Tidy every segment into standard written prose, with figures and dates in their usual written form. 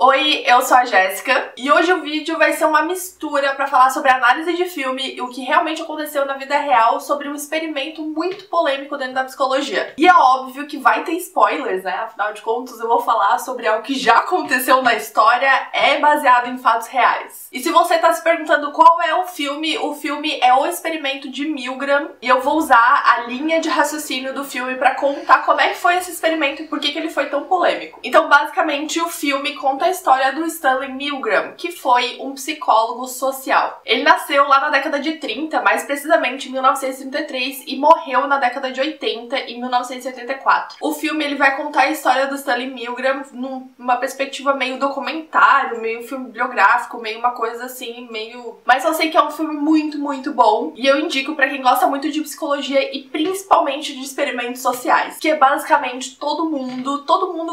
Oi, eu sou a Jéssica e hoje o vídeo vai ser uma mistura para falar sobre a análise de filme e o que realmente aconteceu na vida real sobre um experimento muito polêmico dentro da psicologia. E é óbvio que vai ter spoilers, né? Afinal de contas, eu vou falar sobre algo que já aconteceu na história, é baseado em fatos reais. E se você tá se perguntando qual é o filme é O Experimento de Milgram e eu vou usar a linha de raciocínio do filme para contar como é que foi esse experimento e por que ele foi tão polêmico. Então, basicamente, o filme conta a história do Stanley Milgram, que foi um psicólogo social. Ele nasceu lá na década de 30, mais precisamente em 1933, e morreu na década de 80, em 1984. O filme ele vai contar a história do Stanley Milgram numa perspectiva meio documentário, meio filme biográfico, meio uma coisa assim, meio... Mas eu sei que é um filme muito, muito bom, e eu indico pra quem gosta muito de psicologia e principalmente de experimentos sociais, que é basicamente todo mundo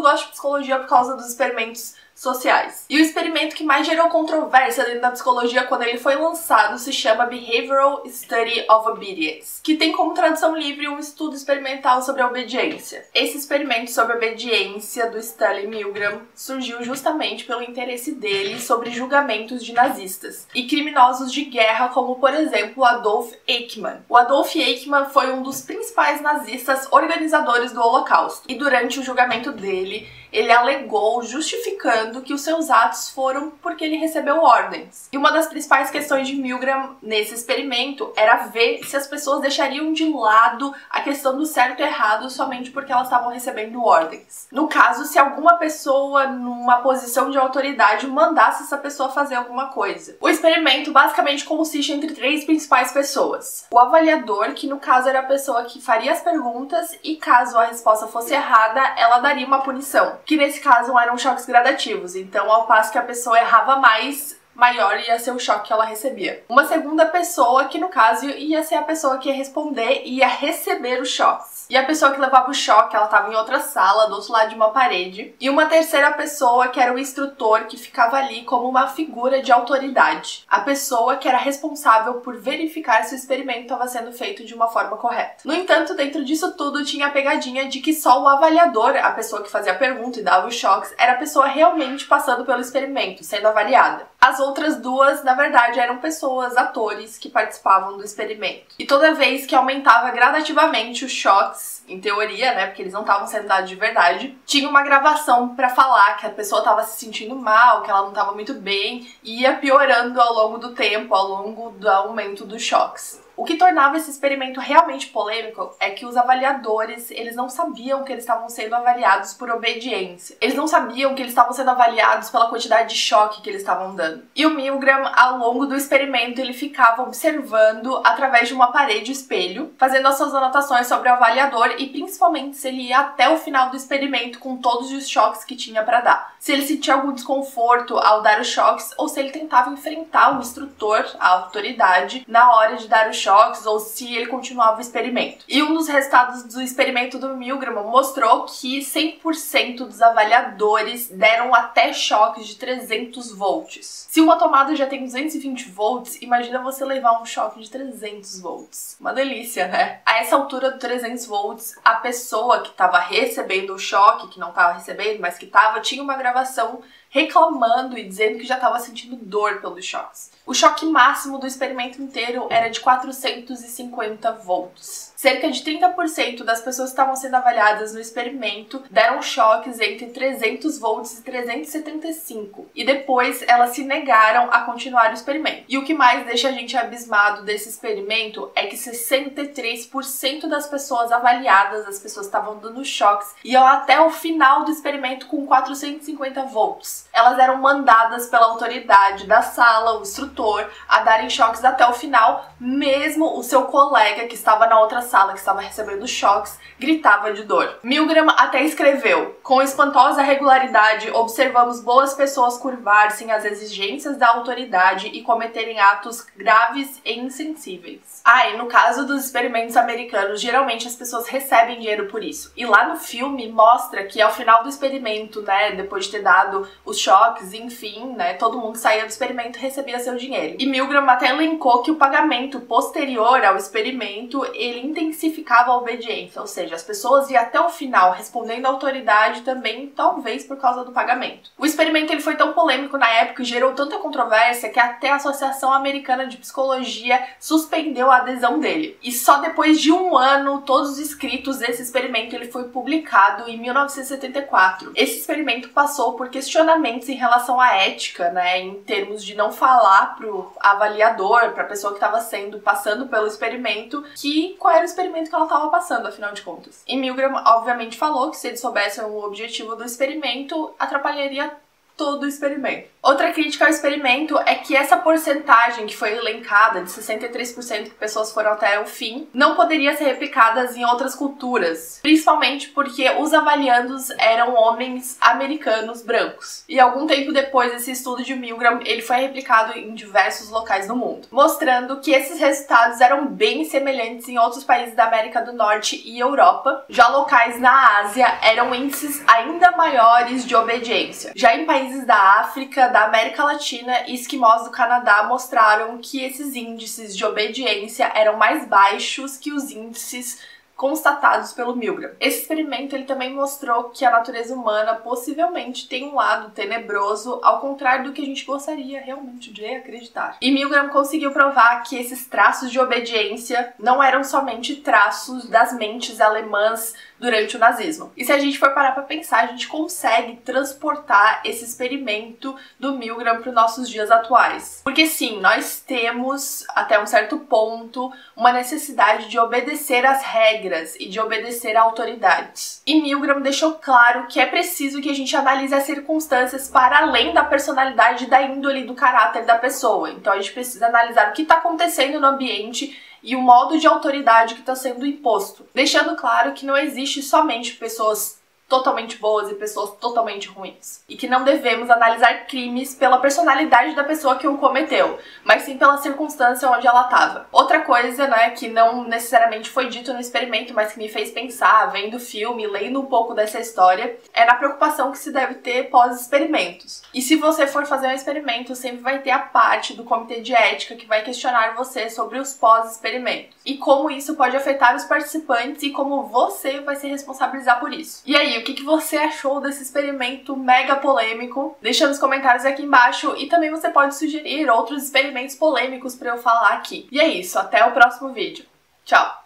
gosta de psicologia por causa dos experimentos sociais. E o experimento que mais gerou controvérsia dentro da psicologia quando ele foi lançado se chama Behavioral Study of Obedience, que tem como tradução livre um estudo experimental sobre a obediência. Esse experimento sobre a obediência do Stanley Milgram surgiu justamente pelo interesse dele sobre julgamentos de nazistas e criminosos de guerra, como por exemplo Adolf Eichmann. O Adolf Eichmann foi um dos principais nazistas organizadores do Holocausto, e durante o julgamento dele, ele alegou, justificando que os seus atos foram porque ele recebeu ordens. E uma das principais questões de Milgram nesse experimento era ver se as pessoas deixariam de lado a questão do certo e errado somente porque elas estavam recebendo ordens. No caso, se alguma pessoa numa posição de autoridade mandasse essa pessoa fazer alguma coisa. O experimento basicamente consiste entre três principais pessoas. O avaliador, que no caso era a pessoa que faria as perguntas e caso a resposta fosse errada, ela daria uma punição, que nesse caso eram choques gradativos, então ao passo que a pessoa errava mais, maior ia ser o choque que ela recebia. Uma segunda pessoa, que no caso ia ser a pessoa que ia responder e ia receber os choques. E a pessoa que levava o choque, ela estava em outra sala, do outro lado de uma parede. E uma terceira pessoa, que era o instrutor, que ficava ali como uma figura de autoridade. A pessoa que era responsável por verificar se o experimento estava sendo feito de uma forma correta. No entanto, dentro disso tudo, tinha a pegadinha de que só o avaliador, a pessoa que fazia a pergunta e dava os choques, era a pessoa realmente passando pelo experimento, sendo avaliada. As outras duas, na verdade, eram pessoas, atores, que participavam do experimento. E toda vez que aumentava gradativamente os choques, em teoria, né, porque eles não estavam sendo dados de verdade, tinha uma gravação pra falar que a pessoa estava se sentindo mal, que ela não estava muito bem, e ia piorando ao longo do tempo, ao longo do aumento dos choques. O que tornava esse experimento realmente polêmico é que os avaliadores, eles não sabiam que eles estavam sendo avaliados por obediência. Eles não sabiam que eles estavam sendo avaliados pela quantidade de choque que eles estavam dando. E o Milgram, ao longo do experimento, ele ficava observando através de uma parede espelho, fazendo as suas anotações sobre o avaliador e principalmente se ele ia até o final do experimento com todos os choques que tinha para dar. Se ele sentia algum desconforto ao dar os choques ou se ele tentava enfrentar o instrutor, a autoridade, na hora de dar os choques, ou se ele continuava o experimento. E um dos resultados do experimento do Milgram mostrou que 100% dos avaliadores deram até choques de 300 volts. Se uma tomada já tem 220 volts, imagina você levar um choque de 300 volts. Uma delícia, né? A essa altura do 300 volts, a pessoa que estava recebendo o choque, que não estava recebendo, mas que estava, tinha uma gravação reclamando e dizendo que já estava sentindo dor pelos choques. O choque máximo do experimento inteiro era de 450 volts. Cerca de 30% das pessoas que estavam sendo avaliadas no experimento deram choques entre 300 volts e 375. E depois elas se negaram a continuar o experimento. E o que mais deixa a gente abismado desse experimento é que 63% das pessoas avaliadas, as pessoas que estavam dando choques, iam até o final do experimento com 450 volts. Elas eram mandadas pela autoridade da sala, o instrutor, a darem choques até o final, mesmo o seu colega que estava na outra sala, que estava recebendo choques, gritava de dor. Milgram até escreveu: com espantosa regularidade, observamos boas pessoas curvar-se às exigências da autoridade e cometerem atos graves e insensíveis. E no caso dos experimentos americanos, geralmente as pessoas recebem dinheiro por isso. E lá no filme mostra que ao final do experimento, né, depois de ter dado os choques, enfim, né? Todo mundo que saía do experimento recebia seu dinheiro. E Milgram até elencou que o pagamento posterior ao experimento, ele intensificava a obediência, ou seja, as pessoas iam até o final respondendo à autoridade também, talvez por causa do pagamento. O experimento ele foi tão polêmico na época e gerou tanta controvérsia que até a Associação Americana de Psicologia suspendeu a adesão dele. E só depois de um ano, todos os escritos desse experimento ele foi publicado em 1974. Esse experimento passou por questionamentos em relação à ética, né, em termos de não falar pro avaliador, pra pessoa que estava passando pelo experimento, que qual era o experimento que ela estava passando, afinal de contas. E Milgram, obviamente, falou que se eles soubessem o objetivo do experimento, atrapalharia todo o experimento. Outra crítica ao experimento é que essa porcentagem que foi elencada, de 63% que pessoas foram até o fim, não poderia ser replicada em outras culturas, principalmente porque os avaliandos eram homens americanos brancos. E algum tempo depois, esse estudo de Milgram, ele foi replicado em diversos locais do mundo, mostrando que esses resultados eram bem semelhantes em outros países da América do Norte e Europa. Já locais na Ásia eram índices ainda maiores de obediência. Já em países da África, da América Latina e esquimós do Canadá mostraram que esses índices de obediência eram mais baixos que os índices constatados pelo Milgram. Esse experimento ele também mostrou que a natureza humana possivelmente tem um lado tenebroso, ao contrário do que a gente gostaria realmente de acreditar. E Milgram conseguiu provar que esses traços de obediência não eram somente traços das mentes alemãs durante o nazismo. E se a gente for parar para pensar, a gente consegue transportar esse experimento do Milgram para os nossos dias atuais. Porque sim, nós temos, até um certo ponto, uma necessidade de obedecer às regras e de obedecer a autoridades. E Milgram deixou claro que é preciso que a gente analise as circunstâncias para além da personalidade, da índole e do caráter da pessoa. Então a gente precisa analisar o que está acontecendo no ambiente e o modo de autoridade que está sendo imposto, deixando claro que não existe somente pessoas totalmente boas e pessoas totalmente ruins, e que não devemos analisar crimes pela personalidade da pessoa que o cometeu, mas sim pela circunstância onde ela estava. Outra coisa, né, que não necessariamente foi dito no experimento, mas que me fez pensar, vendo o filme, lendo um pouco dessa história, é na preocupação que se deve ter pós-experimentos. E se você for fazer um experimento, sempre vai ter a parte do comitê de ética que vai questionar você sobre os pós-experimentos, e como isso pode afetar os participantes e como você vai se responsabilizar por isso. E aí, o que você achou desse experimento mega polêmico? Deixa nos comentários aqui embaixo e também você pode sugerir outros experimentos polêmicos para eu falar aqui. E é isso, até o próximo vídeo. Tchau!